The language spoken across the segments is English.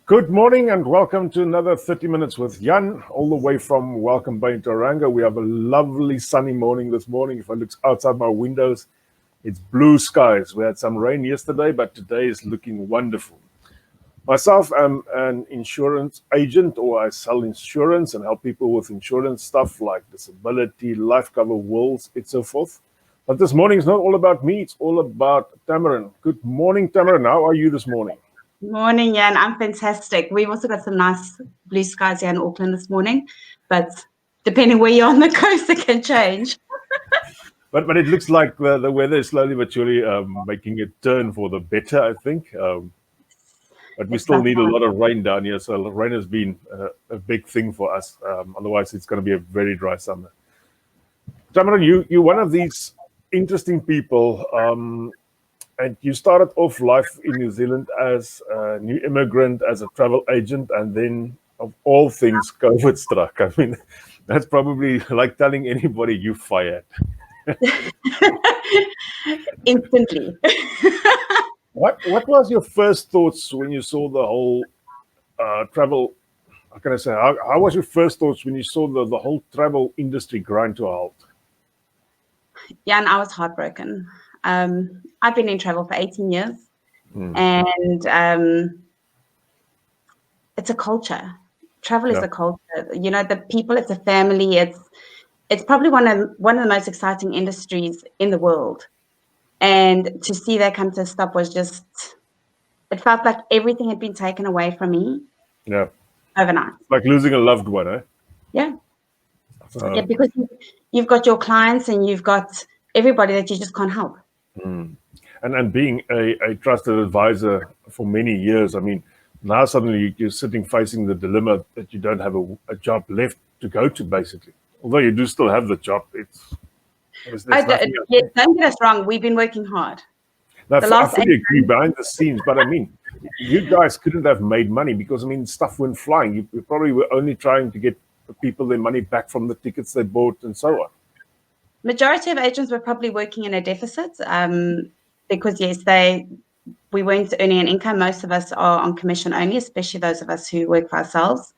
Good morning and welcome to another 30 Minutes with Jan, all the way from Welcome Bay in Tauranga. We have a lovely sunny morning this morning. If I look outside my windows, it's blue skies. We had some rain yesterday, but today is looking wonderful. Myself, I'm an insurance agent, or I sell insurance and help people with insurance stuff like disability, life cover, wills, and so forth. But this morning is not all about me, it's all about Tamarin. Good morning, Tamarin. How are you this morning? Morning, Jan. I'm fantastic. We've also got some nice blue skies here in Auckland this morning, but depending where you're on the coast, it can change. But it looks like the weather is slowly but surely making a turn for the better, I think. But we still need a lot of rain down here, so rain has been a big thing for us. Otherwise, it's going to be a very dry summer. Tamarin, you're one of these interesting people. And you started off life in New Zealand as a new immigrant, as a travel agent, and then, of all things, COVID struck. I mean, that's probably like telling anybody you fired. Instantly. What was your first thoughts when you saw the whole travel? How can I say? How was your first thoughts when you saw the whole travel industry grind to a halt? Jan, I was heartbroken. I've been in travel for 18 years, and it's a culture. Travel is a culture. You know, the people. It's a family. It's probably one of the most exciting industries in the world. And to see that come to a stop was just. It felt like everything had been taken away from me. Yeah. Overnight. Like losing a loved one, eh? Yeah. Yeah, because you've got your clients and you've got everybody that you just can't help. And being a trusted advisor for many years, I mean, now suddenly you're sitting facing the dilemma that you don't have a job left to go to, basically. Although you do still have the job, don't get us wrong, we've been working hard. Now, I fully agree behind the scenes, but I mean, you guys couldn't have made money because, I mean, stuff went flying. You probably were only trying to get people their money back from the tickets they bought and so on. Majority of agents were probably working in a deficit because, yes, we weren't earning an income. Most of us are on commission only, especially those of us who work for ourselves.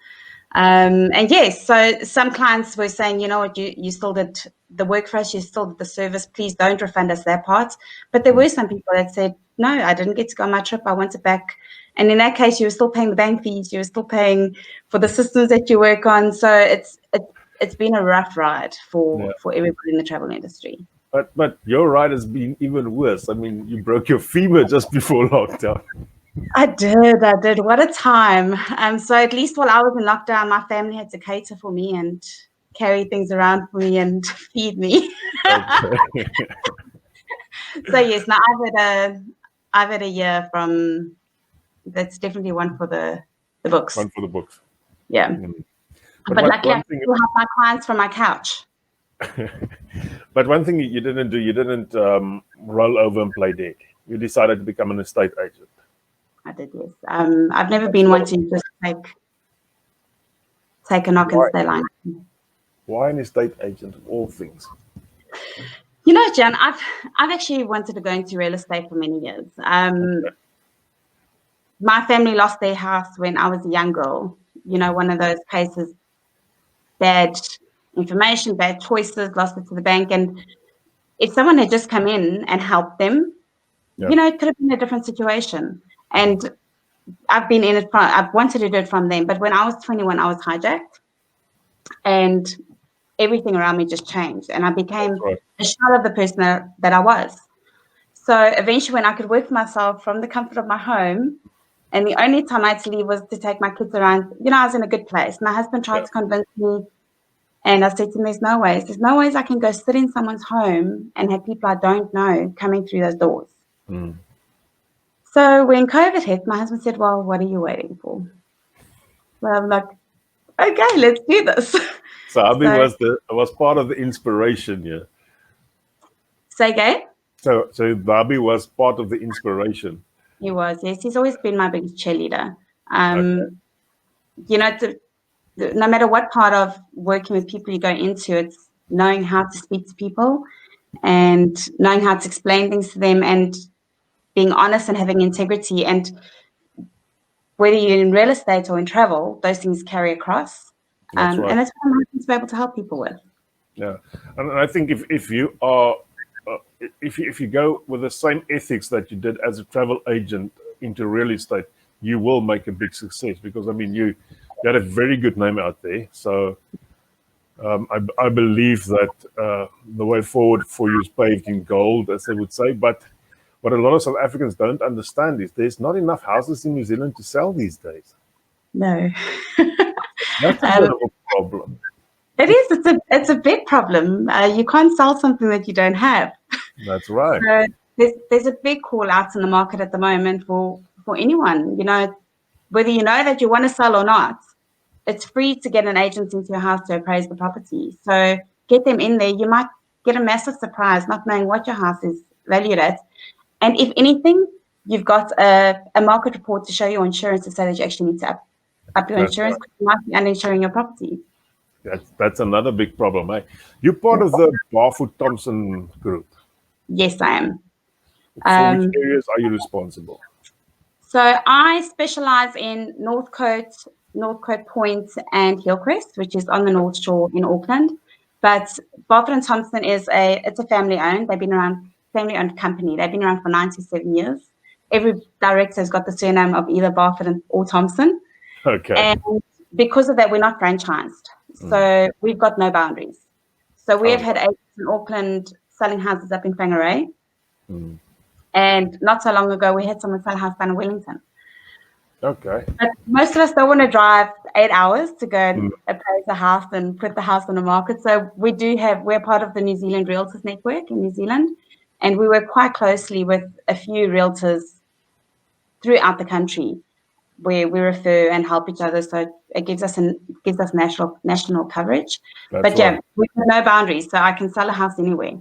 And yes, so some clients were saying, you know what, you still did the work for us, you still did the service, please don't refund us that part. But there were some people that said, no, I didn't get to go on my trip, I want it back. And in that case, you were still paying the bank fees, you were still paying for the systems that you work on. So it's been a rough ride for everybody in the travel industry. But your ride has been even worse. I mean, you broke your femur just before lockdown. I did. What a time. So at least while I was in lockdown, my family had to cater for me and carry things around for me and feed me. Okay. So yes, now I've had a year from. That's definitely one for the books. One for the books. Yeah. But luckily, I still have my clients from my couch. But one thing you didn't do, you didn't roll over and play dead. You decided to become an estate agent. I did, yes. I've never been one to just take a knock and stay lying. Why an estate agent of all things? You know, Jan, I've actually wanted to go into real estate for many years. My family lost their house when I was a young girl. You know, one of those cases, bad information, bad choices, lost it to the bank. And if someone had just come in and helped them, you know, it could have been a different situation. And I've been in it I've wanted to do it from them. But when I was 21, I was hijacked and everything around me just changed. And I became a shell of the person that I was. So eventually when I could work for myself from the comfort of my home, and the only time I had to leave was to take my kids around, you know, I was in a good place. My husband tried to convince me. And I said to him, there's no ways I can go sit in someone's home and have people I don't know coming through those doors. So when COVID hit, my husband said, well, what are you waiting for? Well, I'm like, okay, let's do this. So Abby was part of the inspiration here. Say again? So Barbie was part of the inspiration. He was, yes. He's always been my biggest cheerleader. Okay. You know, no matter what part of working with people you go into, it's knowing how to speak to people and knowing how to explain things to them and being honest and having integrity. And whether you're in real estate or in travel, those things carry across. That's right. And that's what I'm hoping to be able to help people with. Yeah, and I think if you are if you go with the same ethics that you did as a travel agent into real estate, you will make a big success, because I mean you had a very good name out there. So I believe that the way forward for you is paved in gold, as they would say. But what a lot of South Africans don't understand is there's not enough houses in New Zealand to sell these days. No. That's a bit of a problem. It is. It's a big problem. You can't sell something that you don't have. That's right. So there's a big call out in the market at the moment for anyone. You know, whether you know that you want to sell or not, it's free to get an agent into your house to appraise the property. So get them in there. You might get a massive surprise not knowing what your house is valued at. And if anything, you've got a market report to show your insurance to say that you actually need to up your insurance, because you might be uninsuring your property. That's another big problem, eh? You're part of the Barfoot Thompson group. Yes, I am. For which areas are you responsible? So I specialize in North Coast Point, and Hillcrest, which is on the North Shore in Auckland. But Barfoot and Thompson it's a family owned. They've been around, family owned company. They've been around for 97 years. Every director has got the surname of either Barfoot or Thompson. Okay. And because of that, we're not franchised. So we've got no boundaries. So we have had agents in Auckland selling houses up in Whangarei. And not so long ago, we had someone sell a house down in Wellington. Okay. But most of us don't want to drive 8 hours to go and appraise a house and put the house on the market. So we're part of the New Zealand Realtors Network in New Zealand. And we work quite closely with a few realtors throughout the country, where we refer and help each other, so it gives us national coverage. But yeah, we have no boundaries, so I can sell a house anywhere,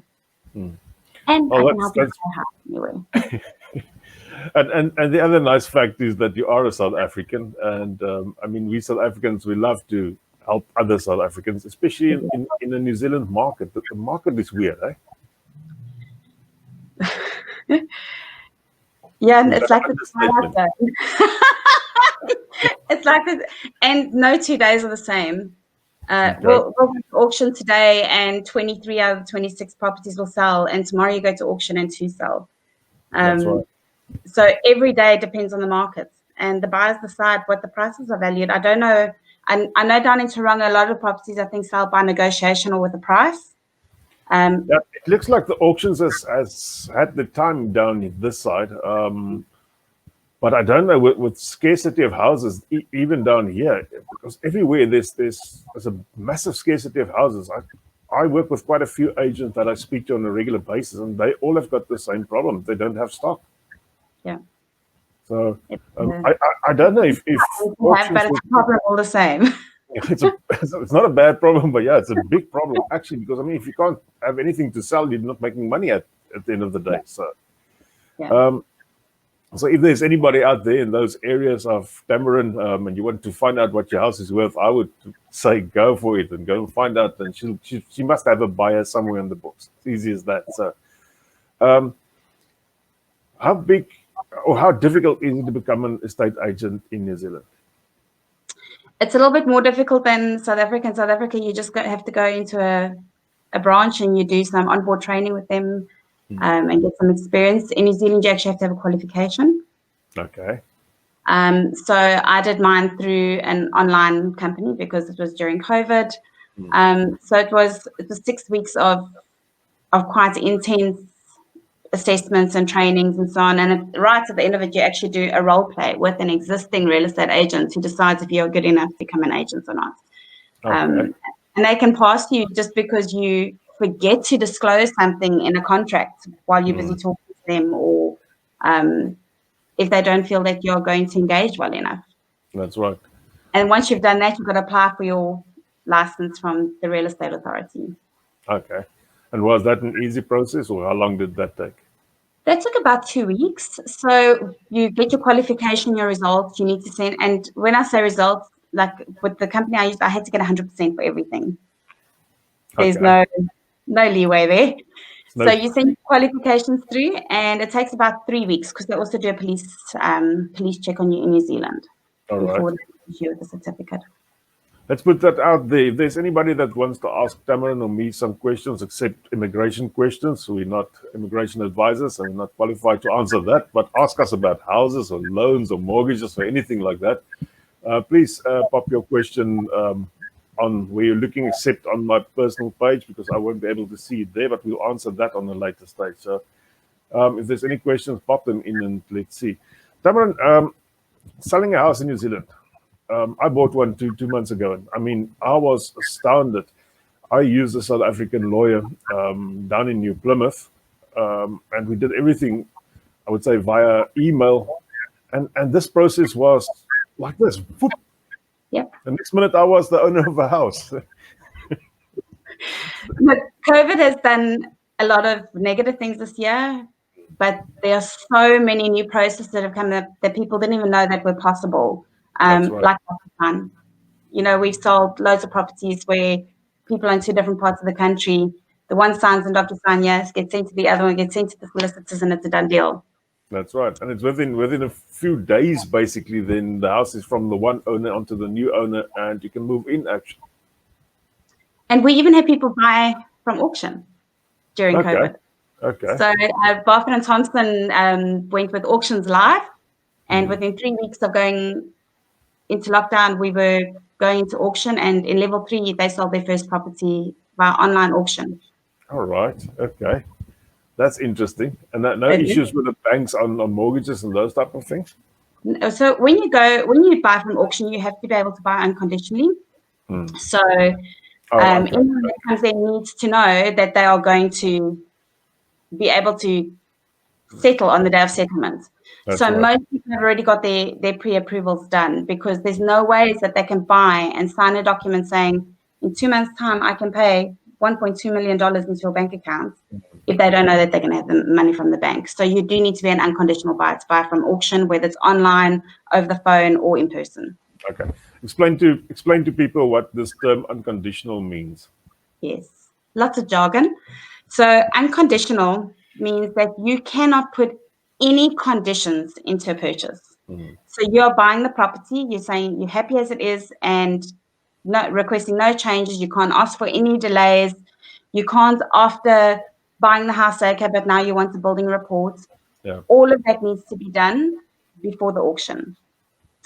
and I can help you sell a house anywhere. And the other nice fact is that you are a South African, and I mean, we South Africans, we love to help other South Africans, especially in the New Zealand market. The market is weird, eh? Yeah, and it's like it's like this, and no 2 days are the same. We'll go to auction today, and 23 out of 26 properties will sell, and tomorrow you go to auction and 2 sell. That's right. So every day depends on the market, and the buyers decide what the prices are valued. I don't know. I know down in Tauranga, a lot of properties I think sell by negotiation or with a price. Yeah, it looks like the auctions has had the time down this side, but I don't know with scarcity of houses, even down here, because everywhere there's a massive scarcity of houses. I work with quite a few agents that I speak to on a regular basis, and they all have got the same problem. They don't have stock. Yeah. So I don't know if but it's a problem all the same. It's not a bad problem, but yeah, it's a big problem actually, because I mean, if you can't have anything to sell, you're not making money at the end of the day. So, so if there's anybody out there in those areas of Tamarin, and you want to find out what your house is worth, I would say go for it and go and find out. And she must have a buyer somewhere in the books. It's easy as that. So, how big or how difficult is it to become an estate agent in New Zealand? It's a little bit more difficult than South Africa. In South Africa, you just have to go into a branch and you do some onboard training with them and get some experience. In New Zealand, you actually have to have a qualification. Okay. So I did mine through an online company because it was during COVID. So it was 6 weeks of quite intense assessments and trainings and so on, and right at the end of it you actually do a role play with an existing real estate agent who decides if you're good enough to become an agent or not. And they can pass you just because you forget to disclose something in a contract while you're busy talking to them, or if they don't feel that you're going to engage well enough. That's right. And once you've done that, you've got to apply for your license from the real estate authority. Okay. And was that an easy process, or how long did that take? That took about 2 weeks. So you get your qualification, your results, you need to send. And when I say results, like with the company I used, I had to get 100% for everything. There's Okay. no leeway there. So No, you send qualifications through, and it takes about 3 weeks because they also do a police check on you in New Zealand all right. before they issue you with the certificate. Let's put that out there. If there's anybody that wants to ask Tamarin or me some questions, except immigration questions, we're not immigration advisors and we're not qualified to answer that, but ask us about houses or loans or mortgages or anything like that. Please pop your question on where you're looking, except on my personal page, because I won't be able to see it there, but we'll answer that on a later stage. So if there's any questions, pop them in and let's see. Tamarin, selling a house in New Zealand. I bought one two months ago, and I mean, I was astounded. I used a South African lawyer down in New Plymouth, and we did everything, I would say, via email. And this process was like this. Whoop. Yep. The next minute, I was the owner of a house. But COVID has done a lot of negative things this year, but there are so many new processes that have come up that people didn't even know that were possible. That's right. Like DocuSign. You know, we've sold loads of properties where people in two different parts of the country, the one signs in DocuSign, yes, gets sent to the other one, gets sent to the solicitors, and it's a done deal. That's right. And it's within a few days, basically, then the house is from the one owner onto the new owner, and you can move in, actually. And we even had people buy from auction during COVID. Okay. So Barfoot and Thompson went with auctions live, and within 3 weeks of going into lockdown, we were going into auction, and in level 3, they sold their first property via online auction. All right. Okay. That's interesting. And no issues with the banks on mortgages and those type of things? So when you buy from auction, you have to be able to buy unconditionally. So anyone that comes there needs to know that they are going to be able to settle on the day of settlement. That's so right. Most people have already got their pre-approvals done, because there's no ways that they can buy and sign a document saying in 2 months' time I can pay $1.2 million into your bank account if they don't know that they're going to have the money from the bank. So you do need to be an unconditional buyer to buy from auction, whether it's online, over the phone, or in person. Okay. Explain to people what this term unconditional means. Yes, lots of jargon. So unconditional means that you cannot put any conditions into a purchase. So you're buying the property, you're saying you're happy as it is, and requesting no changes. You can't ask for any delays. You can't, after buying the house, say, okay, but now you want the building report. Yeah. All of that needs to be done before the auction.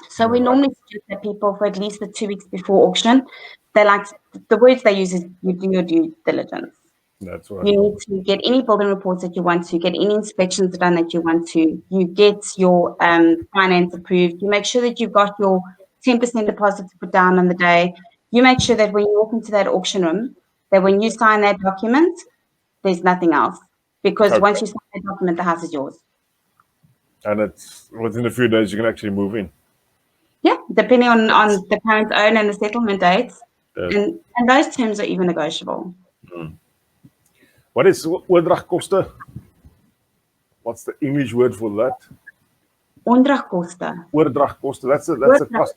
So we normally suggest that people, for at least the 2 weeks before auction, the words they use is you do your due diligence. That's right. You need to get any building reports that you want to, get any inspections done that you want to. You get your finance approved. You make sure that you've got your 10% deposit to put down on the day. You make sure that when you walk into that auction room, that when you sign that document, there's nothing else. Because once you sign that document, the house is yours. And it's within a few days you can actually move in. Yeah, depending on the current owner and the settlement dates. And those terms are even negotiable. What is oordragkoste? What's the English word for that? Oordragkoste. Oordragkoste. That's a cost.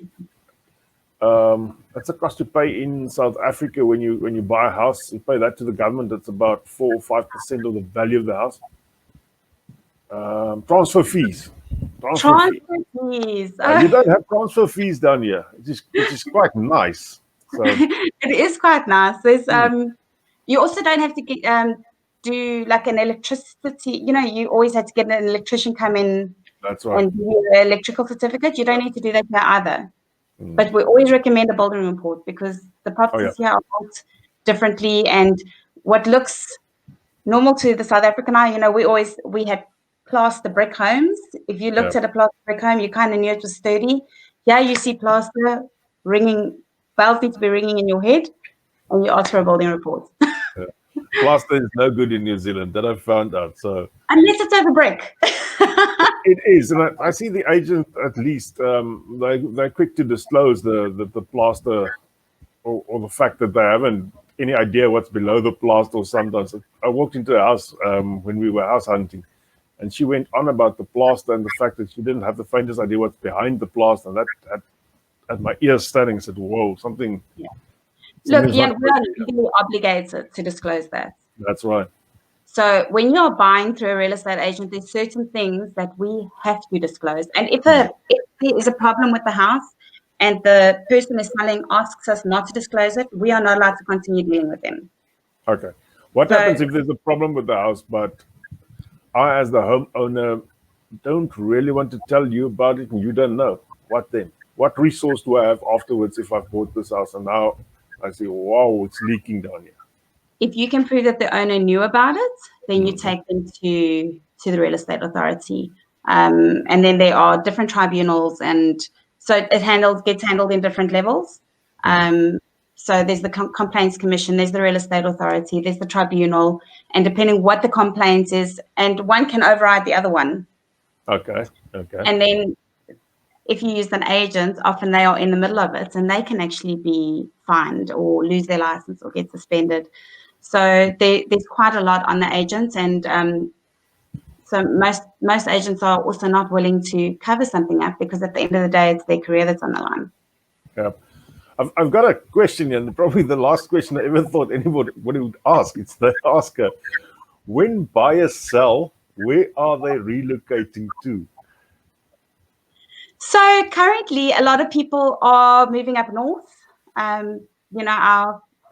That's a cost you pay in South Africa when you buy a house. You pay that to the government. That's about 4 or 5% of the value of the house. Transfer fees. Transfer fees. You don't have transfer fees down here. It is quite nice. So. It is quite nice. There's you also don't have to do like an electricity. You always had to get an electrician come in. That's right. And give you an electrical certificate. You don't need to do that here either. But we always recommend a building report, because the properties here are built differently, and what looks normal to the South African eye, we had plaster brick homes. If you looked at a plaster brick home, you kind of knew it was sturdy. Yeah, you see plaster ringing, bells need to be ringing in your head, and you ask for a building report. Plaster is no good in New Zealand, that I've found out. So unless it's over brick. It is, and I see the agent, at least they're quick to disclose the plaster or the fact that they haven't any idea what's below the plaster. Or sometimes I walked into a house when we were house hunting, and she went on about the plaster and the fact that she didn't have the faintest idea what's behind the plaster. And that had my ears standing. I said, "Whoa, something." Yeah. Look, something's yeah, not we are working here. legally obligated to disclose that. That's right. So when you're buying through a real estate agent, there's certain things that we have to disclose. And if there is a problem with the house and the person is selling asks us not to disclose it, we are not allowed to continue dealing with them. Okay. What So- happens if there's a problem with the house, but I, as the homeowner, don't really want to tell you about it and you don't know? What then? What resource do I have afterwards if I've bought this house and now I see, wow, it's leaking down here? If you can prove that the owner knew about it, then you take them to the real estate authority. And then there are different tribunals, and so it gets handled in different levels. So there's the complaints commission, there's the real estate authority, there's the tribunal, and depending what the complaint is, and one can override the other one. Okay. And then if you use an agent, often they are in the middle of it and they can actually be fined or lose their license or get suspended. So there's quite a lot on the agents, and so most agents are also not willing to cover something up because at the end of the day, it's their career that's on the line. Yeah. I've got a question here, and probably the last question I ever thought anybody would ask. It's the asker. When buyers sell, where are they relocating to? So currently, a lot of people are moving up north. Our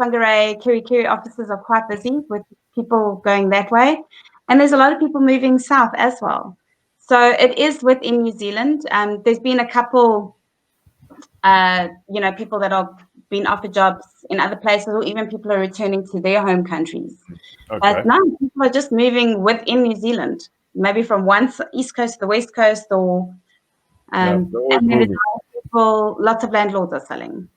Whangarei, Kerikeri offices are quite busy with people going that way. And there's a lot of people moving south as well. So it is within New Zealand. There's been a couple, people that are being offered jobs in other places, or even people are returning to their home countries. Okay. But no, people are just moving within New Zealand, maybe from one east coast to the west coast, or and then lots of landlords are selling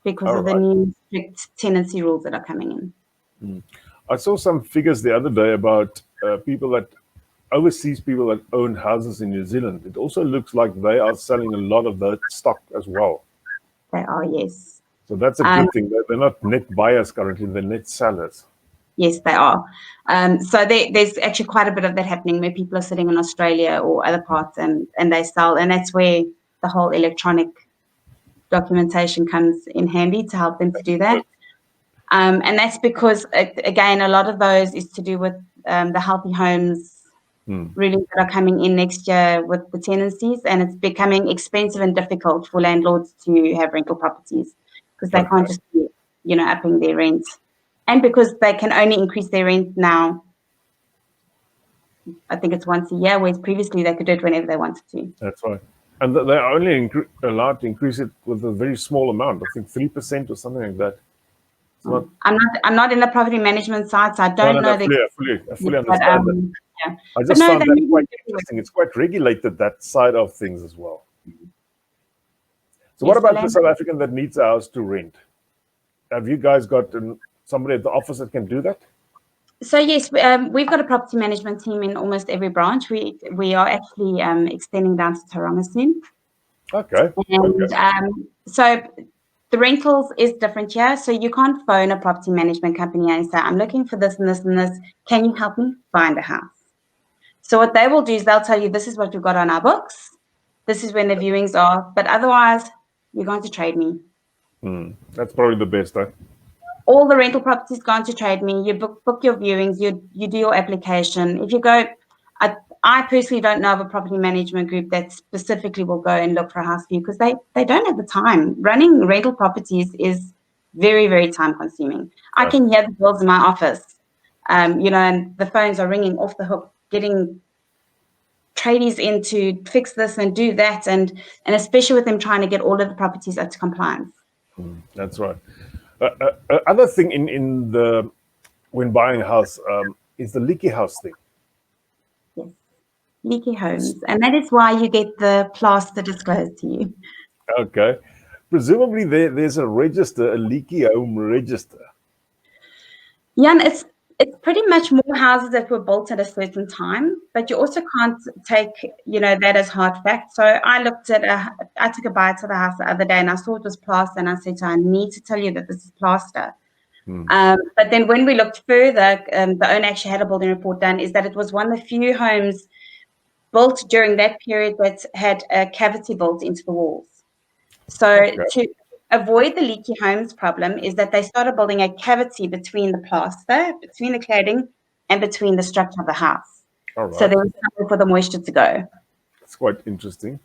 because of the new strict tenancy rules that are coming in. I saw some figures the other day about overseas people that own houses in New Zealand. It also looks like they are selling a lot of that stock as well. They are, yes. So that's a good thing. They're not net buyers currently, they're net sellers. Yes, they are. So there's actually quite a bit of that happening where people are sitting in Australia or other parts and they sell. And that's where the whole electronic documentation comes in handy to help them to do that. And that's because, again, a lot of those is to do with the healthy homes rulings that are coming in next year with the tenancies. And it's becoming expensive and difficult for landlords to have rental properties because they can't just be, upping their rent. And because they can only increase their rent now, I think it's once a year, whereas previously they could do it whenever they wanted to. That's right. And they're only allowed to increase it with a very small amount. I think 3% or something like that. It's not. I'm not in the property management side, so I don't know. I fully understand that. Yeah. I just found that quite interesting. It's quite regulated, that side of things as well. So what about the South African that needs a house to rent? Have you guys got somebody at the office that can do that? So yes, we've got a property management team in almost every branch. We are actually extending down to Tauranga soon. Okay. And so the rentals is different here. So you can't phone a property management company and say, I'm looking for this and this and this. Can you help me find a house? So what they will do is they'll tell you, this is what we've got on our books. This is when the viewings are. But otherwise, you're going to trade me. That's probably the best, huh? All the rental properties go on to trade me. You book your viewings. You do your application. If you go, I personally don't know of a property management group that specifically will go and look for a house for you because they don't have the time. Running rental properties is very, very time consuming. I can hear the bills in my office, and the phones are ringing off the hook, getting tradies in to fix this and do that, and especially with them trying to get all of the properties up to compliance. That's right. Other thing when buying a house is the leaky house thing. Yes, leaky homes, and that is why you get the plaster disclosed to you. Okay, presumably there's a register, a leaky home register. Yeah, it's pretty much more houses that were built at a certain time, but you also can't take that as hard fact. So I took a bite to the house the other day and I saw it was plaster, and I said to her, I need to tell you that this is plaster. But then when we looked further, the owner actually had a building report done, is that it was one of the few homes built during that period that had a cavity built into the walls. So Okay. to avoid the leaky homes problem is that they started building a cavity between the plaster, between the cladding, and between the structure of the house. All So right. there was somewhere for the moisture to go. It's quite interesting.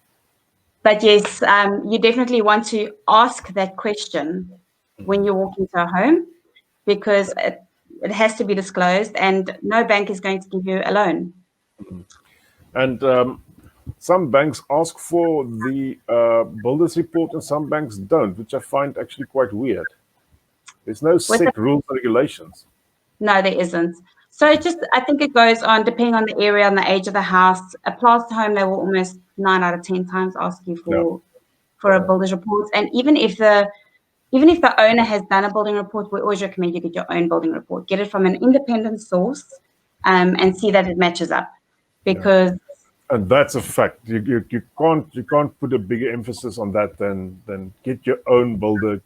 But yes, you definitely want to ask that question when you walk into a home, because it has to be disclosed, and no bank is going to give you a loan. And some banks ask for the builder's report and some banks don't, which I find actually quite weird. There's no set rules and regulations. No, there isn't. So I think it goes on depending on the area and the age of the house. A plaster home, they will almost 9 out of 10 times ask you No. for a builder's report. And even if the owner has done a building report, we always recommend you get your own building report. Get it from an independent source, and see that it matches up. Because and that's a fact. You can't put a bigger emphasis on that than get your own builder,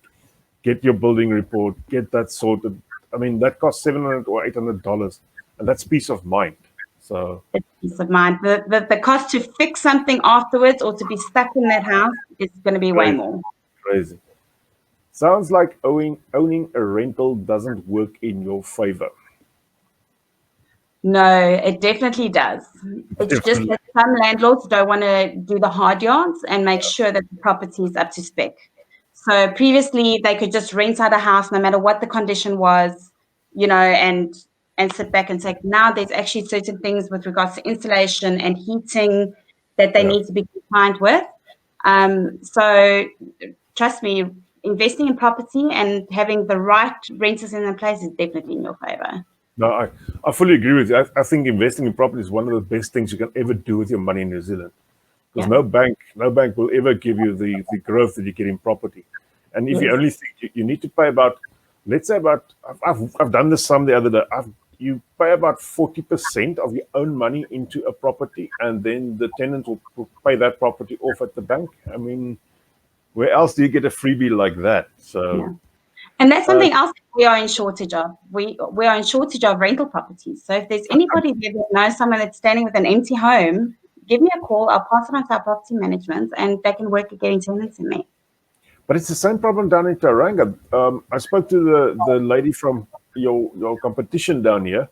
get your building report, get that sorted. I mean, that costs $700 or $800, and that's peace of mind. So it's peace of mind. The cost to fix something afterwards or to be stuck in that house is going to be way more. Crazy. Sounds like owning a rental doesn't work in your favor. No, it definitely does. It's just that some landlords don't want to do the hard yards and make sure that the property is up to spec. So previously they could just rent out a house no matter what the condition was, and sit back and take. Now there's actually certain things with regards to insulation and heating that they need to be compliant with. So trust me, investing in property and having the right renters in the place is definitely in your favor. No, I fully agree with you. I think investing in property is one of the best things you can ever do with your money in New Zealand. Because no bank will ever give you the growth that you get in property. And if you only think you need to pay about, let's say I've done this sum the other day. You pay about 40% of your own money into a property, and then the tenant will pay that property off at the bank. I mean, where else do you get a freebie like that? So. And that's something else we are in shortage of. We are in shortage of rental properties. So if there's anybody there that knows someone that's standing with an empty home, give me a call. I'll pass it on to our property management, and they can work at getting tenants in there. But it's the same problem down in Tauranga. I spoke to the lady from your competition down here,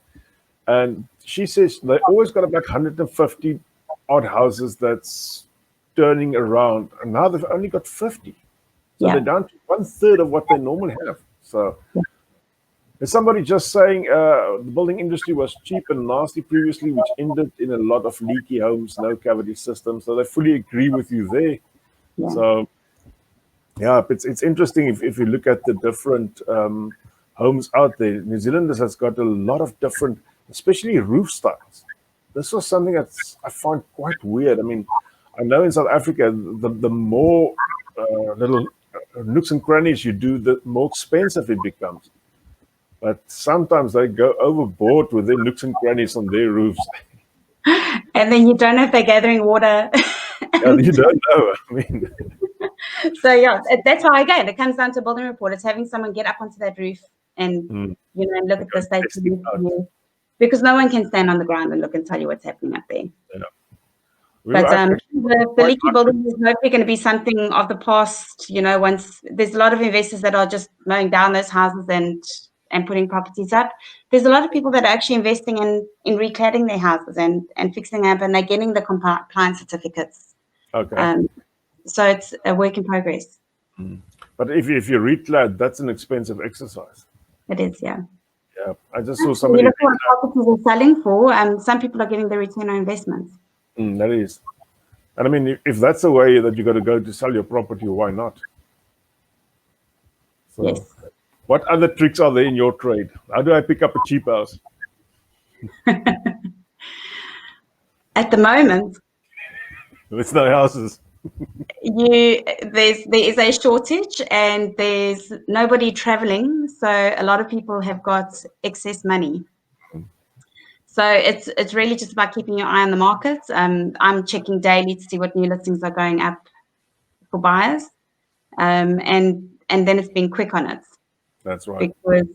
and she says they always got about 150 odd houses that's turning around, and now they've only got 50. So they're down to 1/3 of what they normally have. So there's somebody just saying the building industry was cheap and nasty previously, which ended in a lot of leaky homes, no cavity systems. So they fully agree with you there. Yeah. So it's interesting if you look at the different homes out there. New Zealanders has got a lot of different, especially roof styles. This was something that I find quite weird. I mean, I know in South Africa, the more little nooks and crannies you do, the more expensive it becomes. But sometimes they go overboard with their nooks and crannies on their roofs. And then you don't know if they're gathering water. You don't know. I mean, so that's why, again, it comes down to building report. It's having someone get up onto that roof and and look at the state of the, because no one can stand on the ground and look and tell you what's happening up there. But the leaky building is hopefully going to be something of the past. Once there's a lot of investors that are just mowing down those houses and putting properties up. There's a lot of people that are actually investing in recladding their houses and fixing them up, and they're getting the compliance certificates. Okay. So it's a work in progress. But if you reclad, that's an expensive exercise. It is, yeah. Yeah, I just saw somebody. You look at what properties are selling for, and some people are getting the return on investment. That is. And I mean, if that's the way that you got to go to sell your property, why not? So, yes. What other tricks are there in your trade? How do I pick up a cheap house? At the moment, there's no houses. There is a shortage, and there's nobody traveling, so a lot of people have got excess money. So it's really just about keeping your eye on the market. I'm checking daily to see what new listings are going up for buyers, and then it's being quick on it. That's right. because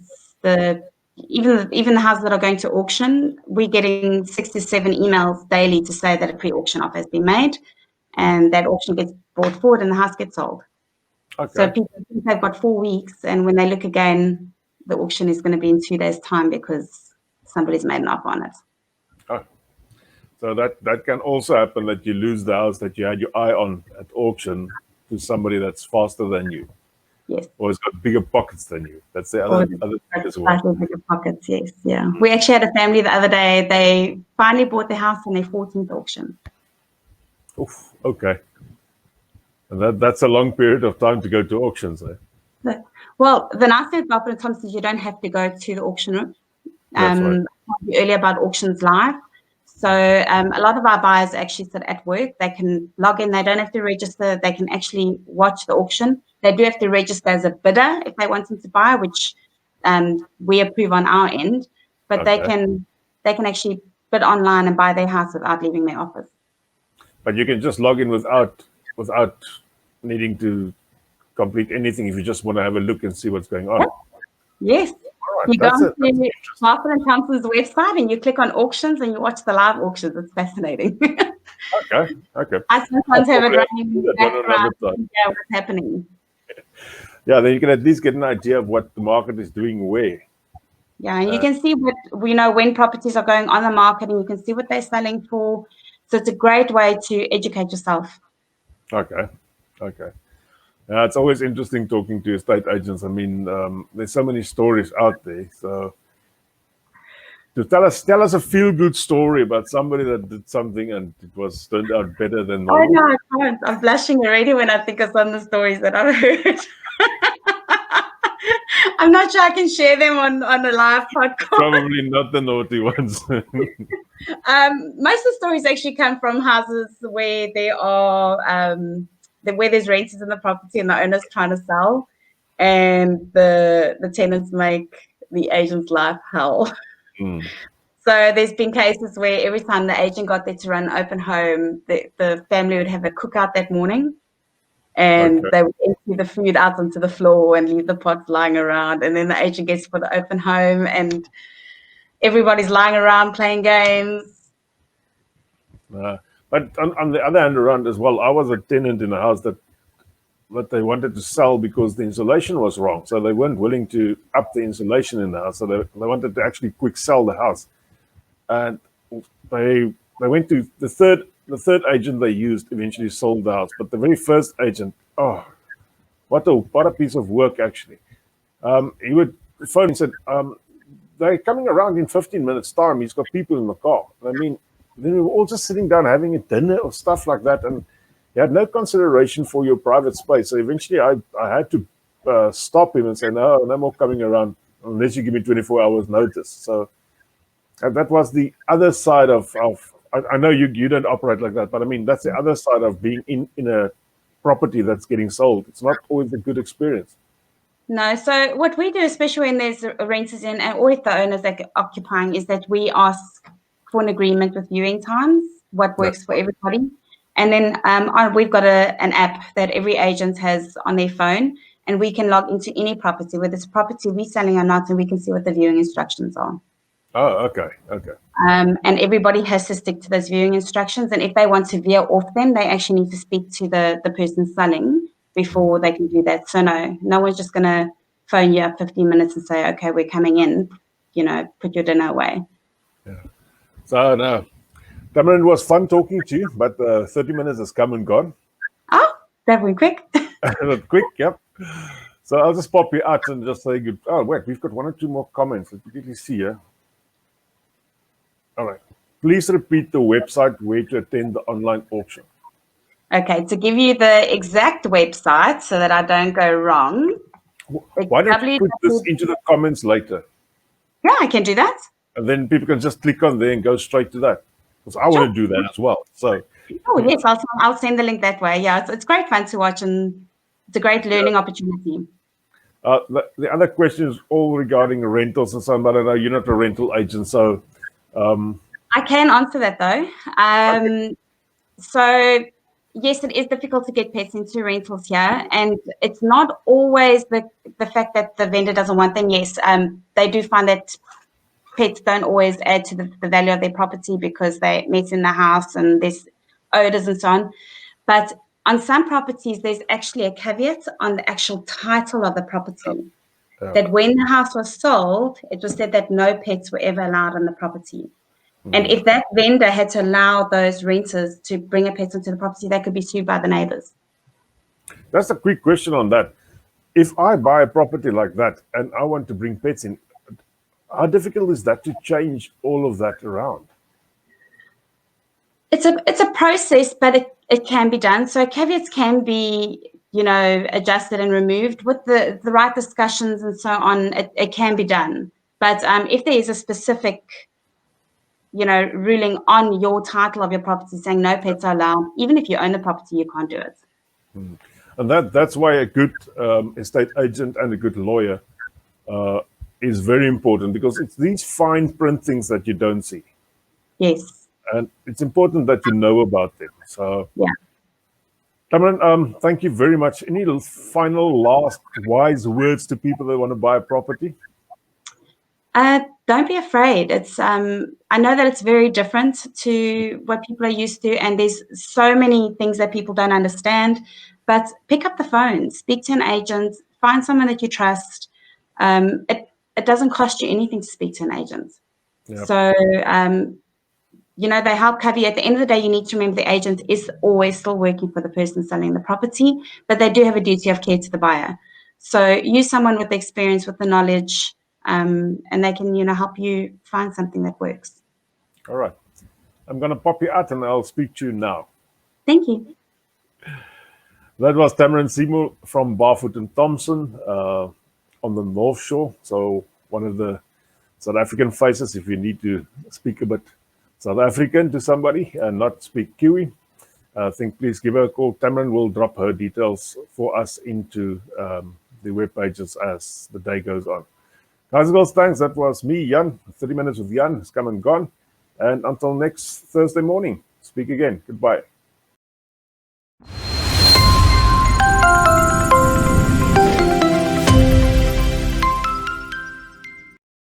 even the houses that are going to auction, we're getting 6 to 7 emails daily to say that a pre-auction offer has been made, and that auction gets brought forward and the house gets sold. So Okay. people think they've got 4 weeks, and when they look again, the auction is going to be in 2 days' time because somebody's made an offer on it. Oh, so that can also happen, that you lose the house that you had your eye on at auction to somebody that's faster than you, Yes. or has got bigger pockets than you. That's the Or other thing as well. slightly bigger pockets, yes, yeah. We actually had a family the other day, they finally bought their house on their 14th auction. Oof, okay. And that's a long period of time to go to auctions, eh? Well, the nice thing about British Thomas is you don't have to go to the auction room. That's right. I told you earlier about auctions live. So a lot of our buyers actually sit at work. They can log in. They don't have to register. They can actually watch the auction. They do have to register as a bidder if they want to buy, which we approve on our end. But Okay. they can actually bid online and buy their house without leaving their office. But you can just log in without needing to complete anything if you just want to have a look and see what's going on. Yes. All right. You go That's to Tamarin Seymour's website and you click on auctions and you watch the live auctions. It's fascinating. Okay. Okay. I sometimes have it probably have running to in do the that one another background time. to hear what's happening. Yeah, then you can at least get an idea of what the market is doing where. Yeah, and you can see what we know when properties are going on the market, and you can see what they're selling for. So it's a great way to educate yourself. Okay. Okay. It's always interesting talking to estate agents. I mean, there's so many stories out there. So to tell us a feel good story about somebody that did something and it was turned out better than Oh normal. no, I can't. I'm blushing already when I think of some of the stories that I've heard. I'm not sure I can share them on a live podcast. Probably not the naughty ones. Most of the stories actually come from houses where there are where there's renters in the property and the owner's trying to sell, and the tenants make the agent's life hell. So there's been cases where every time the agent got there to run an open home, the family would have a cookout that morning, and Okay. they would empty the food out onto the floor and leave the pots lying around, and then the agent gets for the open home and everybody's lying around playing games. But on the other hand around as well, I was a tenant in a house that they wanted to sell because the insulation was wrong. So they weren't willing to up the insulation in the house. So they wanted to actually quick sell the house. And they went to the third agent they used eventually sold the house. But the very first agent, oh, what a piece of work actually. He would phone and said, they're coming around in 15 minutes time. He's got people in the car. I mean, then we were all just sitting down having a dinner or stuff like that. And you had no consideration for your private space. So eventually I had to stop him and say, no more coming around unless you give me 24 hours notice. So that was the other side of I know you don't operate like that, but I mean, that's the other side of being in a property that's getting sold. It's not always a good experience. No, so what we do, especially when there's renters in or if the owners are occupying, is that we ask for an agreement with viewing times, what works for everybody. And then we've got an app that every agent has on their phone, and we can log into any property, whether it's a property we're selling or not, and we can see what the viewing instructions are. Oh, okay. And everybody has to stick to those viewing instructions. And if they want to veer off them, they actually need to speak to the person selling before they can do that. So no one's just going to phone you up 15 minutes and say, okay, we're coming in, put your dinner away. Yeah. So no, Tamarin, it was fun talking to you, but 30 minutes has come and gone. Oh, that went quick. Quick, yep. So I'll just pop you out and just say good. Oh, wait, we've got 1 or 2 more comments. Let me quickly see here. All right. Please repeat the website where to attend the online auction. Okay, to give you the exact website so that I don't go wrong. Why don't you put this into the comments later? Yeah, I can do that. And then people can just click on there and go straight to that. Because I want to do that as well. So. Oh, yes, I'll send the link that way. Yeah, it's great fun to watch, and it's a great learning opportunity. The other question is all regarding rentals and so on, but I know you're not a rental agent, so... I can answer that, though. Okay. So, yes, it is difficult to get pets into rentals here, and it's not always the fact that the vendor doesn't want them. Yes, they do find that pets don't always add to the value of their property because they mess in the house and there's odors and so on. But on some properties, there's actually a caveat on the actual title of the property. Yeah. That when the house was sold, it was said that no pets were ever allowed on the property. And if that vendor had to allow those renters to bring a pet onto the property, they could be sued by the neighbors. That's a quick question on that. If I buy a property like that and I want to bring pets in, how difficult is that to change all of that around? It's a process, but it can be done. So caveats can be, adjusted and removed with the right discussions and so on. It can be done. But if there is a specific, ruling on your title of your property saying no pets are allowed, even if you own the property, you can't do it. And that's why a good estate agent and a good lawyer is very important, because it's these fine print things that you don't see. Yes. And it's important that you know about them. So, yeah. Tamarin, thank you very much. Any final last wise words to people that want to buy a property? Don't be afraid. It's I know that it's very different to what people are used to, and there's so many things that people don't understand. But pick up the phone, speak to an agent, find someone that you trust. It doesn't cost you anything to speak to an agent. Yep. So they help cover you. At the end of the day, you need to remember the agent is always still working for the person selling the property, but they do have a duty of care to the buyer. So use someone with the experience, with the knowledge, and they can, help you find something that works. All right. I'm going to pop you out and I'll speak to you now. Thank you. That was Tamarin Seymour from Barfoot and Thompson on the North Shore. So one of the South African faces, if you need to speak a bit South African to somebody and not speak Kiwi, I think please give her a call. Tamarin will drop her details for us into the web pages as the day goes on. Guys and girls, thanks. That was me, Jan. 30 minutes with Jan has come and gone. And until next Thursday morning, speak again. Goodbye.